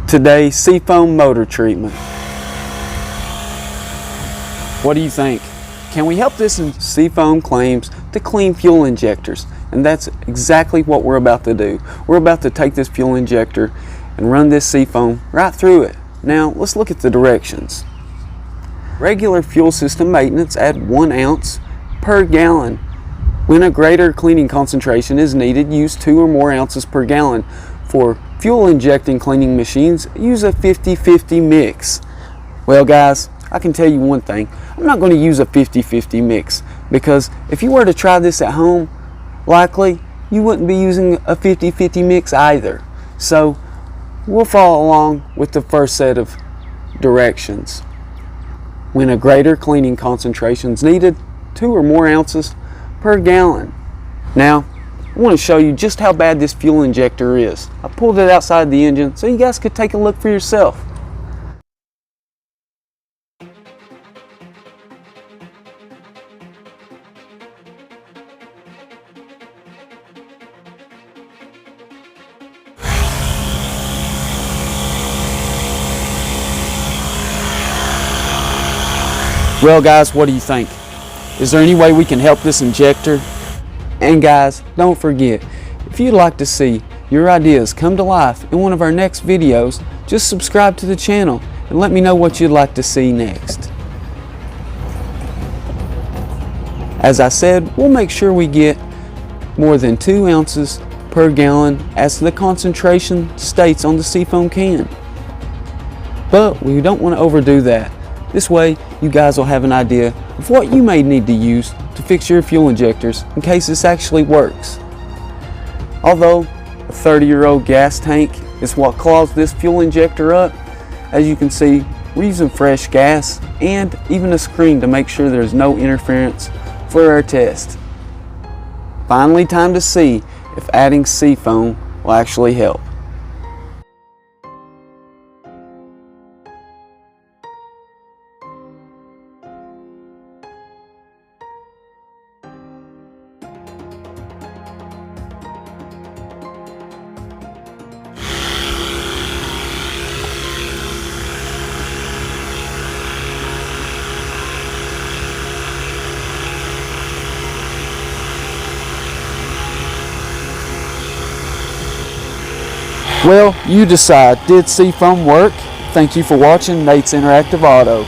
Today, seafoam motor treatment. What do you think? Can we help this? Seafoam claims to clean fuel injectors, and that's exactly what we're about to do. We're about to take this fuel injector and run this seafoam right through it. Now, let's look at the directions. Regular fuel system maintenance, add 1 ounce per gallon. When a greater cleaning concentration is needed, use 2 or more ounces per gallon. For fuel injecting cleaning machines, use a 50-50 mix. Well guys, I can tell you one thing, I'm not going to use a 50-50 mix, because if you were to try this at home, likely you wouldn't be using a 50-50 mix either. So we'll follow along with the first set of directions. When a greater cleaning concentration is needed, 2 or more ounces per gallon. Now, I want to show you just how bad this fuel injector is. I pulled it outside the engine so you guys could take a look for yourself. Well guys, what do you think? Is there any way we can help this injector? And guys, don't forget, if you'd like to see your ideas come to life in one of our next videos, just subscribe to the channel and let me know what you'd like to see next. As I said, we'll make sure we get more than 2 ounces per gallon as the concentration states on the seafoam can. But we don't want to overdo that. This way, you guys will have an idea of what you may need to use to fix your fuel injectors in case this actually works. Although a 30-year-old gas tank is what clogs this fuel injector up, as you can see, we're using fresh gas and even a screen to make sure there's no interference for our test. Finally, time to see if adding seafoam will actually help. Well, you decide. Did seafoam work? Thank you for watching Nate's Interactive Auto.